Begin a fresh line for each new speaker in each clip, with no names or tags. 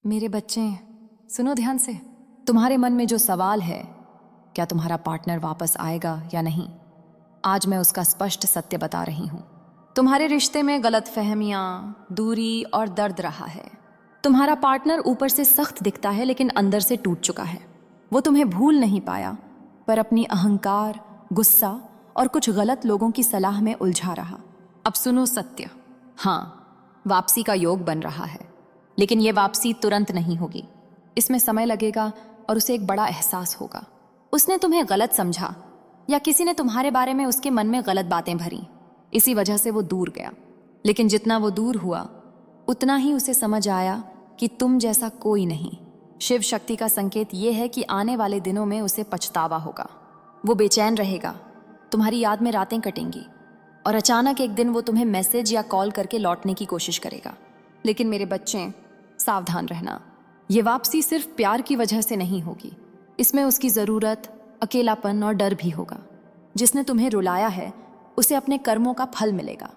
मेरे बच्चे, सुनो ध्यान से। तुम्हारे मन में जो सवाल है, क्या तुम्हारा पार्टनर वापस आएगा या नहीं, आज मैं उसका स्पष्ट सत्य बता रही हूं। तुम्हारे रिश्ते में गलतफहमियां, दूरी और दर्द रहा है। तुम्हारा पार्टनर ऊपर से सख्त दिखता है लेकिन अंदर से टूट चुका है। वो तुम्हें भूल नहीं पाया, पर अपनी अहंकार, गुस्सा और कुछ गलत लोगों की सलाह में उलझा रहा। अब सुनो सत्य। हाँ, वापसी का योग बन रहा है, लेकिन ये वापसी तुरंत नहीं होगी। इसमें समय लगेगा और उसे एक बड़ा एहसास होगा। उसने तुम्हें गलत समझा या किसी ने तुम्हारे बारे में उसके मन में गलत बातें भरी, इसी वजह से वो दूर गया। लेकिन जितना वो दूर हुआ, उतना ही उसे समझ आया कि तुम जैसा कोई नहीं। शिव शक्ति का संकेत ये है कि आने वाले दिनों में उसे पछतावा होगा। वो बेचैन रहेगा, तुम्हारी याद में रातें कटेंगी और अचानक एक दिन वो तुम्हें मैसेज या कॉल करके लौटने की कोशिश करेगा। लेकिन मेरे बच्चे, सावधान रहना। ये वापसी सिर्फ प्यार की वजह से नहीं होगी। इसमें उसकी ज़रूरत, अकेलापन और डर भी होगा। जिसने तुम्हें रुलाया है, उसे अपने कर्मों का फल मिलेगा।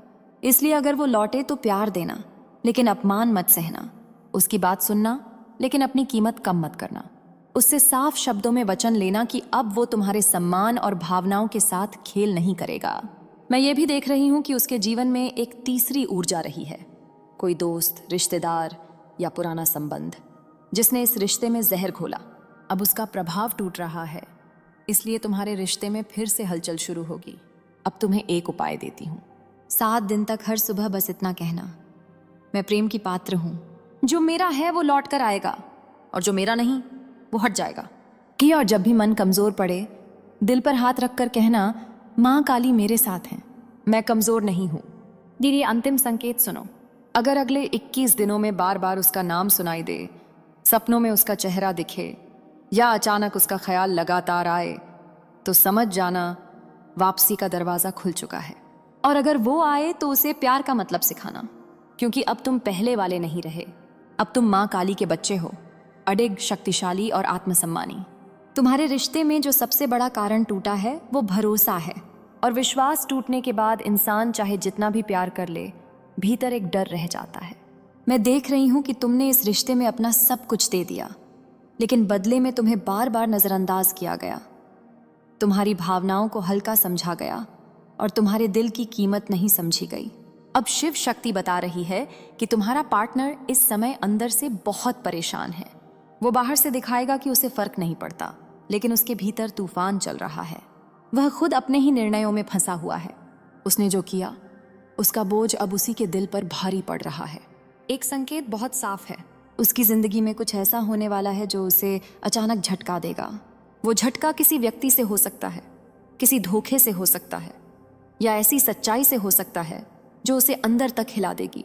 इसलिए अगर वो लौटे तो प्यार देना, लेकिन अपमान मत सहना। उसकी बात सुनना, लेकिन अपनी कीमत कम मत करना। उससे साफ शब्दों में वचन लेना कि अब वो तुम्हारे सम्मान और भावनाओं के साथ खेल नहीं करेगा। मैं ये भी देख रही हूँ कि उसके जीवन में एक तीसरी ऊर्जा रही है। कोई दोस्त, रिश्तेदार या पुराना संबंध, जिसने इस रिश्ते में जहर घोला। अब उसका प्रभाव टूट रहा है, इसलिए तुम्हारे रिश्ते में फिर से हलचल शुरू होगी। अब तुम्हें एक उपाय देती हूँ। 7 दिन तक हर सुबह बस इतना कहना, मैं प्रेम की पात्र हूँ। जो मेरा है वो लौट कर आएगा और जो मेरा नहीं वो हट जाएगा। कि और जब भी मन कमजोर पड़े, दिल पर हाथ रखकर कहना, माँ काली मेरे साथ हैं, मैं कमजोर नहीं हूँ। दीदी, अंतिम संकेत सुनो। अगर अगले 21 दिनों में बार बार उसका नाम सुनाई दे, सपनों में उसका चेहरा दिखे या अचानक उसका ख्याल लगातार आए, तो समझ जाना वापसी का दरवाज़ा खुल चुका है। और अगर वो आए तो उसे प्यार का मतलब सिखाना, क्योंकि अब तुम पहले वाले नहीं रहे। अब तुम माँ काली के बच्चे हो, अडिग, शक्तिशाली और आत्मसम्मानी। तुम्हारे रिश्ते में जो सबसे बड़ा कारण टूटा है वो भरोसा है, और विश्वास टूटने के बाद इंसान चाहे जितना भी प्यार कर ले, भीतर एक डर रह जाता है। मैं देख रही हूं कि तुमने इस रिश्ते में अपना सब कुछ दे दिया, लेकिन बदले में तुम्हें बार बार नजरअंदाज किया गया। तुम्हारी भावनाओं को हल्का समझा गया और तुम्हारे दिल की कीमत नहीं समझी गई। अब शिव शक्ति बता रही है कि तुम्हारा पार्टनर इस समय अंदर से बहुत परेशान है। वो बाहर से दिखाएगा कि उसे फर्क नहीं पड़ता, लेकिन उसके भीतर तूफान चल रहा है। वह खुद अपने ही निर्णयों में फंसा हुआ है। उसने जो किया, उसका बोझ अब उसी के दिल पर भारी पड़ रहा है। एक संकेत बहुत साफ है, उसकी जिंदगी में कुछ ऐसा होने वाला है जो उसे अचानक झटका देगा। वो झटका किसी व्यक्ति से हो सकता है, किसी धोखे से हो सकता है, या ऐसी सच्चाई से हो सकता है जो उसे अंदर तक हिला देगी।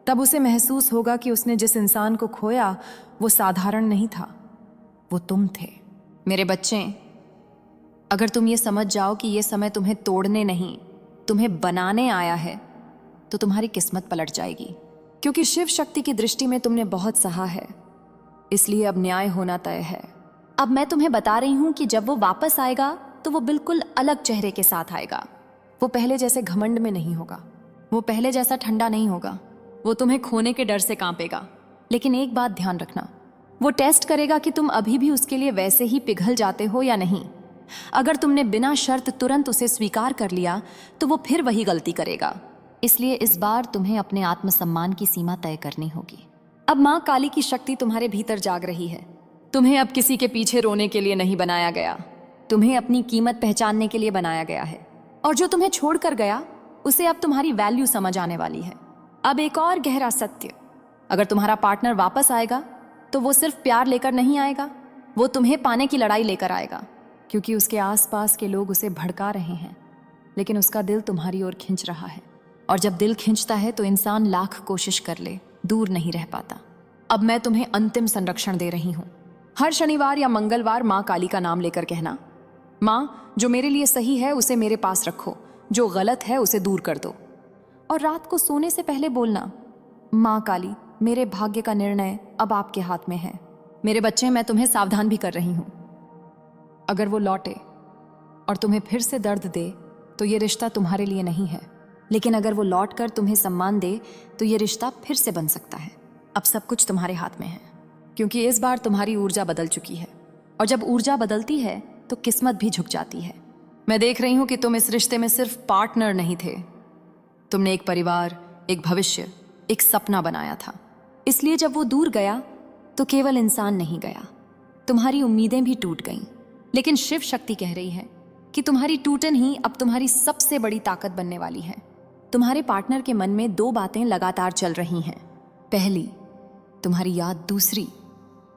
तब उसे महसूस होगा कि उसने जिस इंसान को खोया वो साधारण नहीं था, वो तुम थे। मेरे बच्चे, अगर तुम ये समझ जाओ कि ये समय तुम्हें तोड़ने नहीं, तुम्हें बनाने आया है, तो तुम्हारी किस्मत पलट जाएगी। क्योंकि शिव शक्ति की दृष्टि में तुमने बहुत सहा है, इसलिए अब न्याय होना तय है। अब मैं तुम्हें बता रही हूं कि जब वो वापस आएगा तो वो बिल्कुल अलग चेहरे के साथ आएगा। वो पहले जैसे घमंड में नहीं होगा, वो पहले जैसा ठंडा नहीं होगा। वो तुम्हें खोने के डर से कांपेगा, लेकिन एक बात ध्यान रखना, वो टेस्ट करेगा कि तुम अभी भी उसके लिए वैसे ही पिघल जाते हो या नहीं। अगर तुमने बिना शर्त तुरंत उसे स्वीकार कर लिया तो वो फिर वही गलती करेगा। इसलिए इस बार तुम्हें अपने आत्मसम्मान की सीमा तय करनी होगी। अब माँ काली की शक्ति तुम्हारे भीतर जाग रही है। तुम्हें अब किसी के पीछे रोने के लिए नहीं बनाया गया, तुम्हें अपनी कीमत पहचानने के लिए बनाया गया है। और जो तुम्हें छोड़कर गया, उसे अब तुम्हारी वैल्यू समझ आने वाली है। अब एक और गहरा सत्य, अगर तुम्हारा पार्टनर वापस आएगा तो वो सिर्फ प्यार लेकर नहीं आएगा, वो तुम्हें पाने की लड़ाई लेकर आएगा। क्योंकि उसके आसपास के लोग उसे भड़का रहे हैं, लेकिन उसका दिल तुम्हारी ओर खिंच रहा है। और जब दिल खिंचता है तो इंसान लाख कोशिश कर ले, दूर नहीं रह पाता। अब मैं तुम्हें अंतिम संरक्षण दे रही हूँ। हर शनिवार या मंगलवार माँ काली का नाम लेकर कहना, माँ, जो मेरे लिए सही है उसे मेरे पास रखो, जो गलत है उसे दूर कर दो। और रात को सोने से पहले बोलना, माँ काली, मेरे भाग्य का निर्णय अब आपके हाथ में है। मेरे बच्चे, मैं तुम्हें सावधान भी कर रही हूँ। अगर वो लौटे और तुम्हें फिर से दर्द दे तो ये रिश्ता तुम्हारे लिए नहीं है, लेकिन अगर वो लौट कर तुम्हें सम्मान दे तो ये रिश्ता फिर से बन सकता है। अब सब कुछ तुम्हारे हाथ में है। क्योंकि इस बार तुम्हारी ऊर्जा बदल चुकी है, और जब ऊर्जा बदलती है तो किस्मत भी झुक जाती है। मैं देख रही हूं कि तुम इस रिश्ते में सिर्फ पार्टनर नहीं थे, तुमने एक परिवार, एक भविष्य, एक सपना बनाया था। इसलिए जब वो दूर गया तो केवल इंसान नहीं गया, तुम्हारी उम्मीदें भी टूट गईं। लेकिन शिव शक्ति कह रही है कि तुम्हारी टूटन ही अब तुम्हारी सबसे बड़ी ताकत बनने वाली है। तुम्हारे पार्टनर के मन में दो बातें लगातार चल रही हैं। पहली, तुम्हारी याद। दूसरी,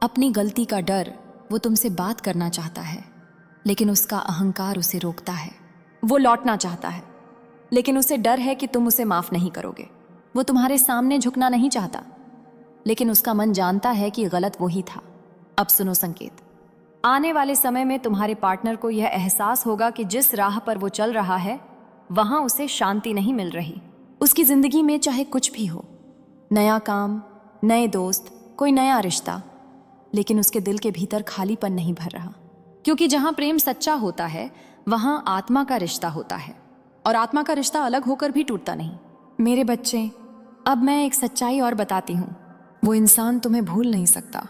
अपनी गलती का डर। वो तुमसे बात करना चाहता है, लेकिन उसका अहंकार उसे रोकता है। वो लौटना चाहता है, लेकिन उसे डर है कि तुम उसे माफ नहीं करोगे। वो तुम्हारे सामने झुकना नहीं चाहता, लेकिन उसका मन जानता है कि गलत वही था। अब सुनो संकेत। आने वाले समय में तुम्हारे पार्टनर को यह एहसास होगा कि जिस राह पर वो चल रहा है वहां उसे शांति नहीं मिल रही। उसकी जिंदगी में चाहे कुछ भी हो, नया काम, नए दोस्त, कोई नया रिश्ता, लेकिन उसके दिल के भीतर खालीपन नहीं भर रहा। क्योंकि जहां प्रेम सच्चा होता है वहां आत्मा का रिश्ता होता है, और आत्मा का रिश्ता अलग होकर भी टूटता नहीं। मेरे बच्चे, अब मैं एक सच्चाई और बताती हूँ। वो इंसान तुम्हें भूल नहीं सकता,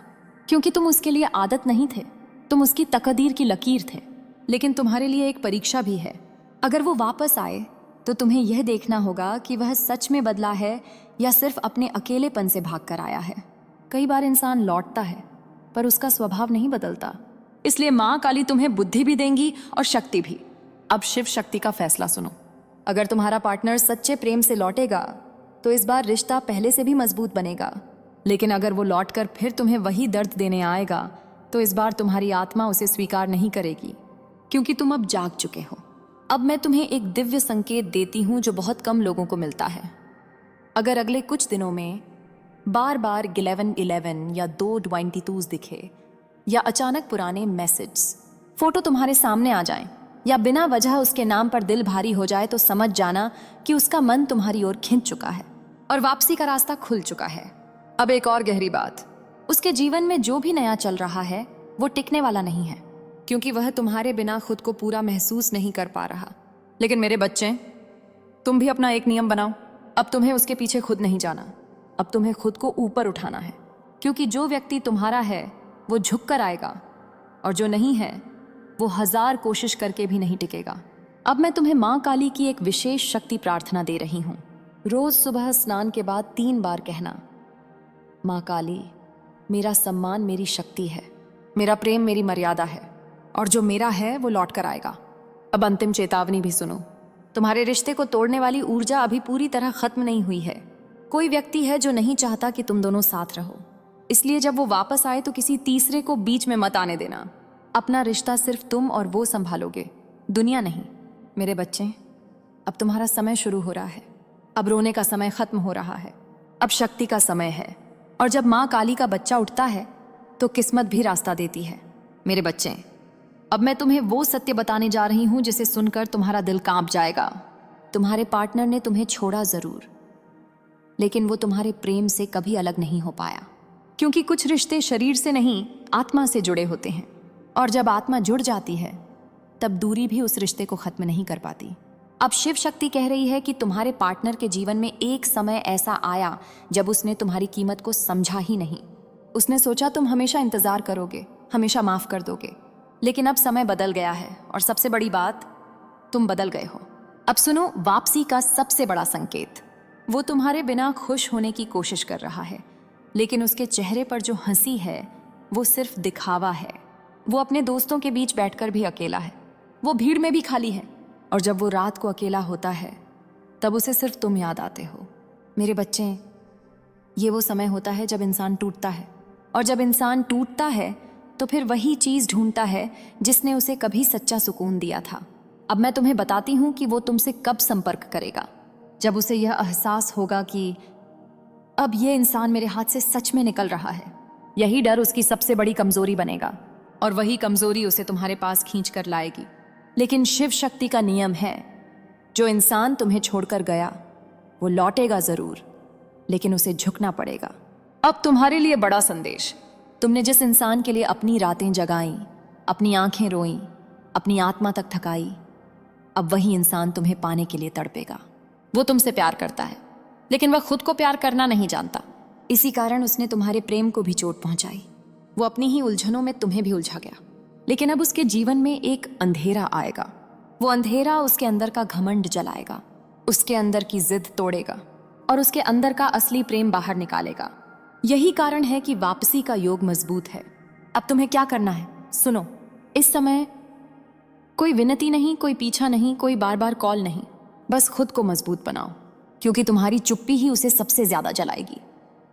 क्योंकि तुम उसके लिए आदत नहीं थे, तुम उसकी तकदीर की लकीर थे। लेकिन तुम्हारे लिए एक परीक्षा भी है। अगर वो वापस आए तो तुम्हें यह देखना होगा कि वह सच में बदला है या सिर्फ अपने अकेलेपन से भाग कर आया है। कई बार इंसान लौटता है पर उसका स्वभाव नहीं बदलता। इसलिए माँ काली तुम्हें बुद्धि भी देंगी और शक्ति भी। अब शिव शक्ति का फैसला सुनो। अगर तुम्हारा पार्टनर सच्चे प्रेम से लौटेगा तो इस बार रिश्ता पहले से भी मजबूत बनेगा। लेकिन अगर वो लौटकर फिर तुम्हें वही दर्द देने आएगा तो इस बार तुम्हारी आत्मा उसे स्वीकार नहीं करेगी, क्योंकि तुम अब जाग चुके हो। अब मैं तुम्हें एक दिव्य संकेत देती हूँ जो बहुत कम लोगों को मिलता है। अगर अगले कुछ दिनों में बार बार 1111 या 222 दिखे, या अचानक पुराने मैसेज, फोटो तुम्हारे सामने आ जाएं, या बिना वजह उसके नाम पर दिल भारी हो जाए, तो समझ जाना कि उसका मन तुम्हारी ओर खिंच चुका है और वापसी का रास्ता खुल चुका है। अब एक और गहरी बात, उसके जीवन में जो भी नया चल रहा है वो टिकने वाला नहीं है, क्योंकि वह तुम्हारे बिना खुद को पूरा महसूस नहीं कर पा रहा। लेकिन मेरे बच्चे, तुम भी अपना एक नियम बनाओ। अब तुम्हें उसके पीछे खुद नहीं जाना, अब तुम्हें खुद को ऊपर उठाना है, क्योंकि जो व्यक्ति तुम्हारा है वो झुक कर आएगा, और जो नहीं है वो 1000 कोशिश करके भी नहीं टिकेगा। अब मैं तुम्हें माँ काली की एक विशेष शक्ति प्रार्थना दे रही हूँ। रोज सुबह स्नान के बाद 3 बार कहना, माँ काली, मेरा सम्मान मेरी शक्ति है, मेरा प्रेम मेरी मर्यादा है, और जो मेरा है वो लौट कर आएगा। अब अंतिम चेतावनी भी सुनो। तुम्हारे रिश्ते को तोड़ने वाली ऊर्जा अभी पूरी तरह खत्म नहीं हुई है। कोई व्यक्ति है जो नहीं चाहता कि तुम दोनों साथ रहो, इसलिए जब वो वापस आए तो किसी तीसरे को बीच में मत आने देना। अपना रिश्ता सिर्फ तुम और वो संभालोगे, दुनिया नहीं। मेरे बच्चे, अब तुम्हारा समय शुरू हो रहा है। अब रोने का समय खत्म हो रहा है, अब शक्ति का समय है। और जब माँ काली का बच्चा उठता है तो किस्मत भी रास्ता देती है। मेरे बच्चे, अब मैं तुम्हें वो सत्य बताने जा रही हूँ जिसे सुनकर तुम्हारा दिल कांप जाएगा। तुम्हारे पार्टनर ने तुम्हें छोड़ा जरूर, लेकिन वो तुम्हारे प्रेम से कभी अलग नहीं हो पाया, क्योंकि कुछ रिश्ते शरीर से नहीं आत्मा से जुड़े होते हैं, और जब आत्मा जुड़ जाती है तब दूरी भी उस रिश्ते को खत्म नहीं कर पाती। अब शिव शक्ति कह रही है कि तुम्हारे पार्टनर के जीवन में एक समय ऐसा आया जब उसने तुम्हारी कीमत को समझा ही नहीं। उसने सोचा तुम हमेशा इंतजार करोगे, हमेशा माफ कर दोगे, लेकिन अब समय बदल गया है, और सबसे बड़ी बात, तुम बदल गए हो। अब सुनो वापसी का सबसे बड़ा संकेत। वो तुम्हारे बिना खुश होने की कोशिश कर रहा है, लेकिन उसके चेहरे पर जो हंसी है वो सिर्फ दिखावा है। वो अपने दोस्तों के बीच बैठकर भी अकेला है, वो भीड़ में भी खाली है, और जब वो रात को अकेला होता है तब उसे सिर्फ तुम याद आते हो। मेरे बच्चे, ये वो समय होता है जब इंसान टूटता है, और जब इंसान टूटता है तो फिर वही चीज़ ढूंढता है जिसने उसे कभी सच्चा सुकून दिया था। अब मैं तुम्हें बताती हूँ कि वो तुमसे कब संपर्क करेगा। जब उसे यह एहसास होगा कि अब ये इंसान मेरे हाथ से सच में निकल रहा है। यही डर उसकी सबसे बड़ी कमजोरी बनेगा, और वही कमजोरी उसे तुम्हारे पास खींच कर लाएगी। लेकिन शिव शक्ति का नियम है, जो इंसान तुम्हें छोड़कर गया वो लौटेगा जरूर, लेकिन उसे झुकना पड़ेगा। अब तुम्हारे लिए बड़ा संदेश। तुमने जिस इंसान के लिए अपनी रातें जगाई, अपनी आंखें रोईं, अपनी आत्मा तक थकाई, अब वही इंसान तुम्हें पाने के लिए तड़पेगा। वो तुमसे प्यार करता है, लेकिन वह खुद को प्यार करना नहीं जानता। इसी कारण उसने तुम्हारे प्रेम को भी चोट पहुंचाई। वो अपनी ही उलझनों में तुम्हें भी उलझा गया, लेकिन अब उसके जीवन में एक अंधेरा आएगा। वो अंधेरा उसके अंदर का घमंड जलाएगा, उसके अंदर की जिद तोड़ेगा और उसके अंदर का असली प्रेम बाहर निकालेगा। यही कारण है कि वापसी का योग मजबूत है। अब तुम्हें क्या करना है सुनो। इस समय कोई विनती नहीं, कोई पीछा नहीं, कोई बार बार कॉल नहीं। बस खुद को मजबूत बनाओ, क्योंकि तुम्हारी चुप्पी ही उसे सबसे ज्यादा जलाएगी।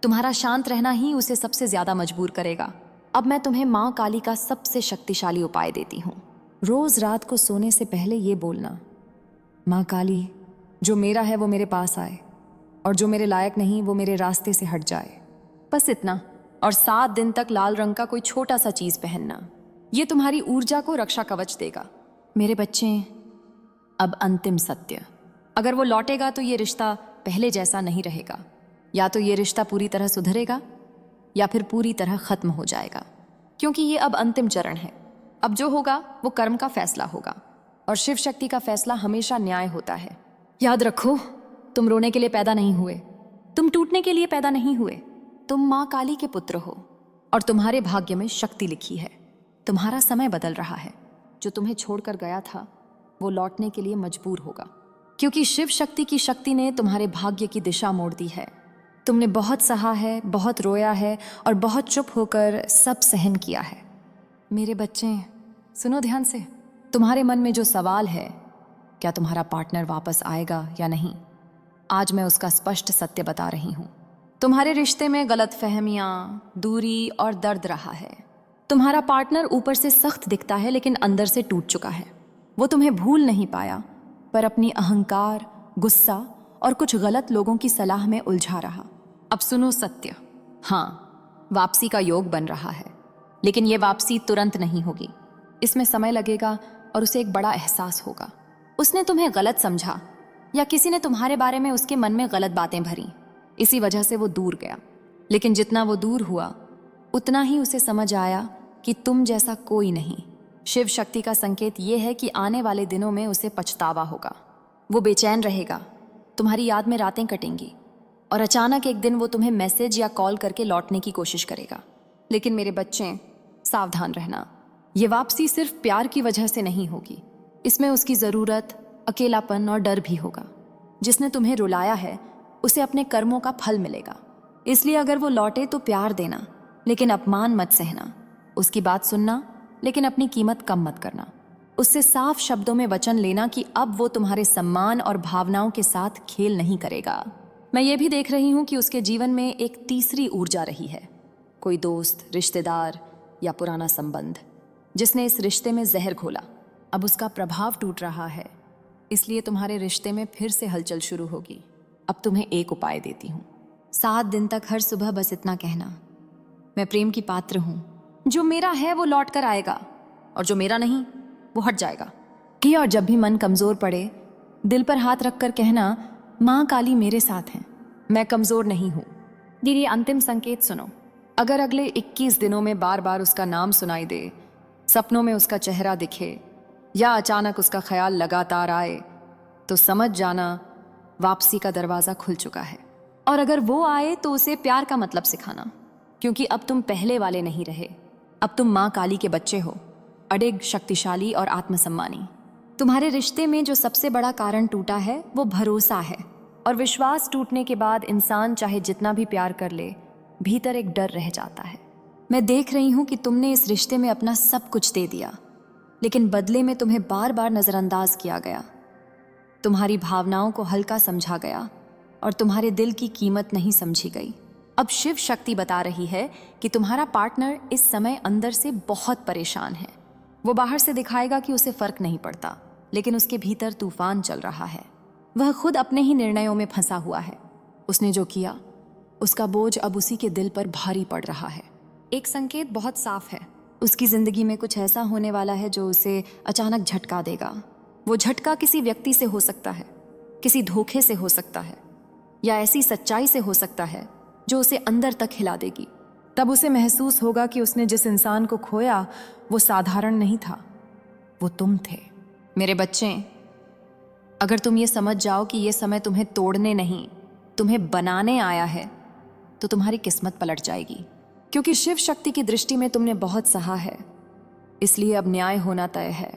तुम्हारा शांत रहना ही उसे सबसे ज्यादा मजबूर करेगा। अब मैं तुम्हें माँ काली का सबसे शक्तिशाली उपाय देती हूँ। रोज रात को सोने से पहले ये बोलना, माँ काली, जो मेरा है वो मेरे पास आए और जो मेरे लायक नहीं वो मेरे रास्ते से हट जाए। बस इतना। और 7 दिन तक लाल रंग का कोई छोटा सा चीज पहनना। ये तुम्हारी ऊर्जा को रक्षा कवच देगा। मेरे बच्चे, अब अंतिम सत्य, अगर वो लौटेगा तो ये रिश्ता पहले जैसा नहीं रहेगा। या तो ये रिश्ता पूरी तरह सुधरेगा या फिर पूरी तरह खत्म हो जाएगा, क्योंकि ये अब अंतिम चरण है। अब जो होगा वो कर्म का फैसला होगा और शिव शक्ति का फैसला हमेशा न्याय होता है। याद रखो, तुम रोने के लिए पैदा नहीं हुए, तुम टूटने के लिए पैदा नहीं हुए। तुम माँ काली के पुत्र हो और तुम्हारे भाग्य में शक्ति लिखी है। तुम्हारा समय बदल रहा है। जो तुम्हें छोड़कर गया था वो लौटने के लिए मजबूर होगा, क्योंकि शिव शक्ति की शक्ति ने तुम्हारे भाग्य की दिशा मोड़ दी है। तुमने बहुत सहा है, बहुत रोया है और बहुत चुप होकर सब सहन किया है। मेरे बच्चे सुनो ध्यान से। तुम्हारे मन में जो सवाल है, क्या तुम्हारा पार्टनर वापस आएगा या नहीं, आज मैं उसका स्पष्ट सत्य बता रही हूँ। तुम्हारे रिश्ते में गलतफहमियां, दूरी और दर्द रहा है। तुम्हारा पार्टनर ऊपर से सख्त दिखता है लेकिन अंदर से टूट चुका है। वो तुम्हें भूल नहीं पाया, पर अपनी अहंकार, गुस्सा और कुछ गलत लोगों की सलाह में उलझा रहा। अब सुनो सत्य। हाँ, वापसी का योग बन रहा है, लेकिन ये वापसी तुरंत नहीं होगी। इसमें समय लगेगा और उसे एक बड़ा एहसास होगा। उसने तुम्हें गलत समझा या किसी ने तुम्हारे बारे में उसके मन में गलत बातें भरी, इसी वजह से वो दूर गया। लेकिन जितना वो दूर हुआ उतना ही उसे समझ आया कि तुम जैसा कोई नहीं। शिव शक्ति का संकेत ये है कि आने वाले दिनों में उसे पछतावा होगा। वो बेचैन रहेगा, तुम्हारी याद में रातें कटेंगी और अचानक एक दिन वो तुम्हें मैसेज या कॉल करके लौटने की कोशिश करेगा। लेकिन मेरे बच्चे, सावधान रहना। ये वापसी सिर्फ प्यार की वजह से नहीं होगी। इसमें उसकी ज़रूरत, अकेलापन और डर भी होगा। जिसने तुम्हें रुलाया है उसे अपने कर्मों का फल मिलेगा। इसलिए अगर वो लौटे तो प्यार देना, लेकिन अपमान मत सहना। उसकी बात सुनना, लेकिन अपनी कीमत कम मत करना। उससे साफ शब्दों में वचन लेना कि अब वो तुम्हारे सम्मान और भावनाओं के साथ खेल नहीं करेगा। मैं ये भी देख रही हूँ कि उसके जीवन में एक तीसरी ऊर्जा रही है। कोई दोस्त, रिश्तेदार या पुराना संबंध, जिसने इस रिश्ते में जहर घोला। अब उसका प्रभाव टूट रहा है, इसलिए तुम्हारे रिश्ते में फिर से हलचल शुरू होगी। अब तुम्हें एक उपाय देती हूँ। 7 दिन तक हर सुबह बस इतना कहना, मैं प्रेम की पात्र हूँ। जो मेरा है वो लौट कर आएगा और जो मेरा नहीं वो हट जाएगा। कि और जब भी मन कमज़ोर पड़े, दिल पर हाथ रख कर कहना, माँ काली मेरे साथ हैं, मैं कमज़ोर नहीं हूँ। दीदी, अंतिम संकेत सुनो। अगर अगले 21 दिनों में बार बार उसका नाम सुनाई दे, सपनों में उसका चेहरा दिखे या अचानक उसका ख्याल लगातार आए, तो समझ जाना वापसी का दरवाज़ा खुल चुका है। और अगर वो आए तो उसे प्यार का मतलब सिखाना, क्योंकि अब तुम पहले वाले नहीं रहे। अब तुम माँ काली के बच्चे हो, अडिग, शक्तिशाली और आत्मसम्मानी। तुम्हारे रिश्ते में जो सबसे बड़ा कारण टूटा है वो भरोसा है, और विश्वास टूटने के बाद इंसान चाहे जितना भी प्यार कर ले, भीतर एक डर रह जाता है। मैं देख रही हूँ कि तुमने इस रिश्ते में अपना सब कुछ दे दिया, लेकिन बदले में तुम्हें बार बार नज़रअंदाज किया गया। तुम्हारी भावनाओं को हल्का समझा गया और तुम्हारे दिल की कीमत नहीं समझी गई। अब शिव शक्ति बता रही है कि तुम्हारा पार्टनर इस समय अंदर से बहुत परेशान है। वो बाहर से दिखाएगा कि उसे फर्क नहीं पड़ता, लेकिन उसके भीतर तूफान चल रहा है। वह खुद अपने ही निर्णयों में फंसा हुआ है। उसने जो किया उसका बोझ अब उसी के दिल पर भारी पड़ रहा है। एक संकेत बहुत साफ है, उसकी जिंदगी में कुछ ऐसा होने वाला है जो उसे अचानक झटका देगा। वो झटका किसी व्यक्ति से हो सकता है, किसी धोखे से हो सकता है, या ऐसी सच्चाई से हो सकता है जो उसे अंदर तक हिला देगी। तब उसे महसूस होगा कि उसने जिस इंसान को खोया वो साधारण नहीं था, वो तुम थे। मेरे बच्चे, अगर तुम ये समझ जाओ कि ये समय तुम्हें तोड़ने नहीं, तुम्हें बनाने आया है, तो तुम्हारी किस्मत पलट जाएगी। क्योंकि शिव शक्ति की दृष्टि में तुमने बहुत सहा है, इसलिए अब न्याय होना तय है।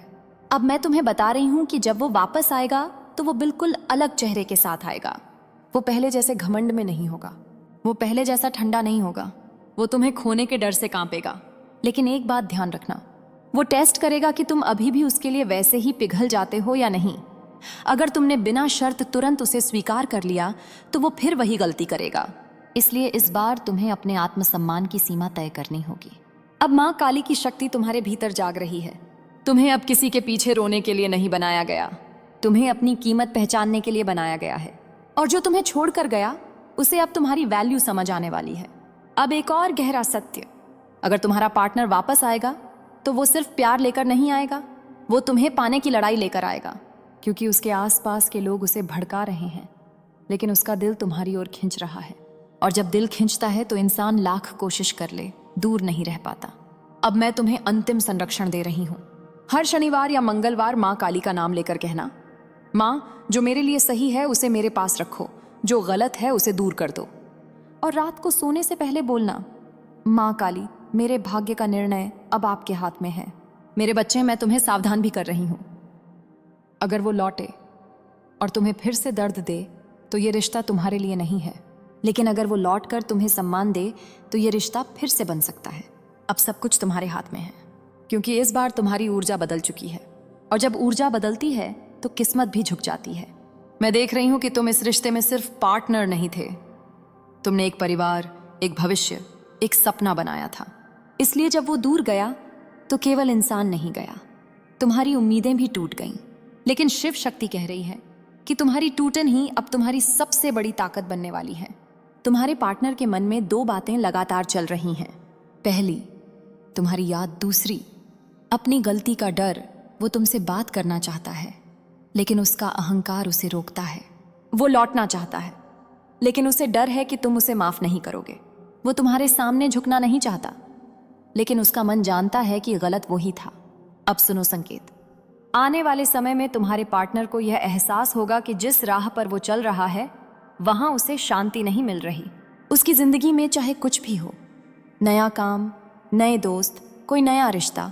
अब मैं तुम्हें बता रही हूं कि जब वो वापस आएगा तो वो बिल्कुल अलग चेहरे के साथ आएगा। वो पहले जैसे घमंड में नहीं होगा, वो पहले जैसा ठंडा नहीं होगा, वो तुम्हें खोने के डर से कांपेगा। लेकिन एक बात ध्यान रखना, वो टेस्ट करेगा कि तुम अभी भी उसके लिए वैसे ही पिघल जाते हो या नहीं। अगर तुमने बिना शर्त तुरंत उसे स्वीकार कर लिया तो वो फिर वही गलती करेगा। इसलिए इस बार तुम्हें अपने आत्मसम्मान की सीमा तय करनी होगी। अब माँ काली की शक्ति तुम्हारे भीतर जाग रही है। तुम्हें अब किसी के पीछे रोने के लिए नहीं बनाया गया, तुम्हें अपनी कीमत पहचानने के लिए बनाया गया है। और जो तुम्हें छोड़कर गया उसे अब तुम्हारी वैल्यू समझ आने वाली है। अब एक और गहरा सत्य, अगर तुम्हारा पार्टनर वापस आएगा तो वो सिर्फ प्यार लेकर नहीं आएगा, वो तुम्हें पाने की लड़ाई लेकर आएगा। क्योंकि उसके आसपास के लोग उसे भड़का रहे हैं, लेकिन उसका दिल तुम्हारी ओर खिंच रहा है। और जब दिल खिंचता है तो इंसान लाख कोशिश कर ले, दूर नहीं रह पाता। अब मैं तुम्हें अंतिम संरक्षण दे रही हूँ। हर शनिवार या मंगलवार माँ काली का नाम लेकर कहना, माँ जो मेरे लिए सही है उसे मेरे पास रखो, जो गलत है उसे दूर कर दो। और रात को सोने से पहले बोलना, माँ काली मेरे भाग्य का निर्णय अब आपके हाथ में है। मेरे बच्चे, मैं तुम्हें सावधान भी कर रही हूँ। अगर वो लौटे और तुम्हें फिर से दर्द दे तो ये रिश्ता तुम्हारे लिए नहीं है, लेकिन अगर वो लौट कर तुम्हें सम्मान दे तो ये रिश्ता फिर से बन सकता है। अब सब कुछ तुम्हारे हाथ में है, क्योंकि इस बार तुम्हारी ऊर्जा बदल चुकी है। और जब ऊर्जा बदलती है तो किस्मत भी झुक जाती है। मैं देख रही हूं कि तुम इस रिश्ते में सिर्फ पार्टनर नहीं थे, तुमने एक परिवार, एक भविष्य, एक सपना बनाया था। इसलिए जब वो दूर गया तो केवल इंसान नहीं गया, तुम्हारी उम्मीदें भी टूट गईं। लेकिन शिव शक्ति कह रही है कि तुम्हारी टूटन ही अब तुम्हारी सबसे बड़ी ताकत बनने वाली है। तुम्हारे पार्टनर के मन में दो बातें लगातार चल रही हैं। पहली, तुम्हारी याद। दूसरी, अपनी गलती का डर। वो तुमसे बात करना चाहता है, लेकिन उसका अहंकार उसे रोकता है। वो लौटना चाहता है, लेकिन उसे डर है कि तुम उसे माफ नहीं करोगे। वो तुम्हारे सामने झुकना नहीं चाहता, लेकिन उसका मन जानता है कि गलत वो ही था। अब सुनो संकेत, आने वाले समय में तुम्हारे पार्टनर को यह एहसास होगा कि जिस राह पर वो चल रहा है वहां उसे शांति नहीं मिल रही। उसकी जिंदगी में चाहे कुछ भी हो, नया काम, नए दोस्त, कोई नया रिश्ता,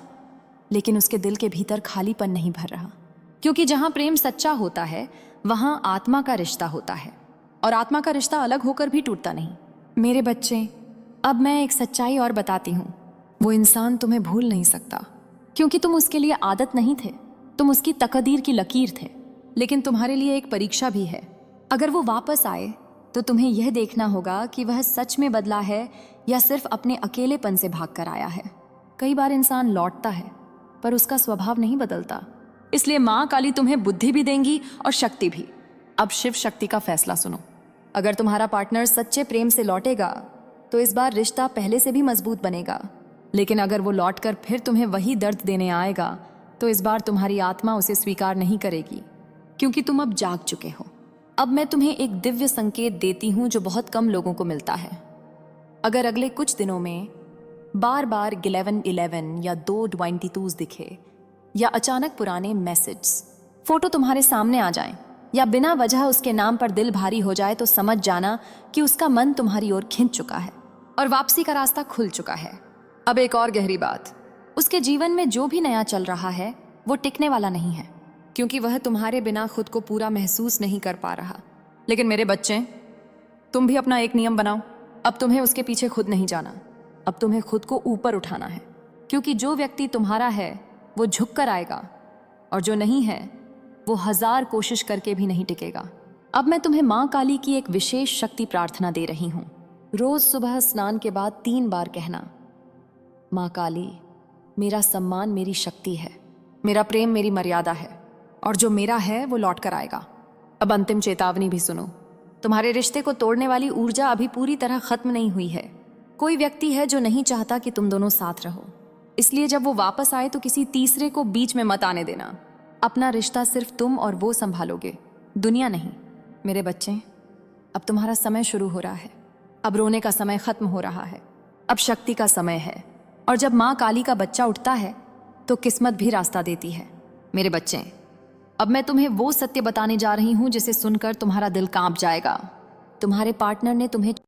लेकिन उसके दिल के भीतर खालीपन नहीं भर रहा। क्योंकि जहां प्रेम सच्चा होता है वहां आत्मा का रिश्ता होता है, और आत्मा का रिश्ता अलग होकर भी टूटता नहीं। मेरे बच्चे, अब मैं एक सच्चाई और बताती हूँ। वो इंसान तुम्हें भूल नहीं सकता, क्योंकि तुम उसके लिए आदत नहीं थे, तुम उसकी तकदीर की लकीर थे। लेकिन तुम्हारे लिए एक परीक्षा भी है। अगर वो वापस आए तो तुम्हें यह देखना होगा कि वह सच में बदला है या सिर्फ अपने अकेलेपन से भाग कर आया है। कई बार इंसान लौटता है पर उसका स्वभाव नहीं बदलता। इसलिए माँ काली तुम्हें बुद्धि भी देंगी और शक्ति भी। अब शिव शक्ति का फैसला सुनो। अगर तुम्हारा पार्टनर सच्चे प्रेम से लौटेगा तो इस बार रिश्ता पहले से भी मजबूत बनेगा। लेकिन अगर वो लौटकर फिर तुम्हें वही दर्द देने आएगा तो इस बार तुम्हारी आत्मा उसे स्वीकार नहीं करेगी, क्योंकि तुम अब जाग चुके हो। अब मैं तुम्हें एक दिव्य संकेत देती हूँ जो बहुत कम लोगों को मिलता है। अगर अगले कुछ दिनों में बार बार 1111 या 222 दिखे, या अचानक पुराने मैसेज, फोटो तुम्हारे सामने आ जाएं, या बिना वजह उसके नाम पर दिल भारी हो जाए, तो समझ जाना कि उसका मन तुम्हारी ओर खिंच चुका है और वापसी का रास्ता खुल चुका है। अब एक और गहरी बात, उसके जीवन में जो भी नया चल रहा है वो टिकने वाला नहीं है, क्योंकि वह तुम्हारे बिना खुद को पूरा महसूस नहीं कर पा रहा। लेकिन मेरे बच्चे, तुम भी अपना एक नियम बनाओ। अब तुम्हें उसके पीछे खुद नहीं जाना, अब तुम्हें खुद को ऊपर उठाना है, क्योंकि जो व्यक्ति तुम्हारा है वो झुक कर आएगा, और जो नहीं है वो 1000 कोशिश करके भी नहीं टिकेगा। अब मैं तुम्हें माँ काली की एक विशेष शक्ति प्रार्थना दे रही हूँ। रोज सुबह स्नान के बाद 3 बार कहना, माँ काली मेरा सम्मान मेरी शक्ति है, मेरा प्रेम मेरी मर्यादा है, और जो मेरा है वो लौट कर आएगा। अब अंतिम चेतावनी भी सुनो। तुम्हारे रिश्ते को तोड़ने वाली ऊर्जा अभी पूरी तरह खत्म नहीं हुई है। कोई व्यक्ति है जो नहीं चाहता कि तुम दोनों साथ रहो, इसलिए जब वो वापस आए तो किसी तीसरे को बीच में मत आने देना। अपना रिश्ता सिर्फ तुम और वो संभालोगे, दुनिया नहीं। मेरे बच्चे, अब तुम्हारा समय शुरू हो रहा है। अब रोने का समय खत्म हो रहा है, अब शक्ति का समय है। और जब माँ काली का बच्चा उठता है तो किस्मत भी रास्ता देती है। मेरे बच्चे, अब मैं तुम्हें वो सत्य बताने जा रही हूँ जिसे सुनकर तुम्हारा दिल कांप जाएगा। तुम्हारे पार्टनर ने तुम्हें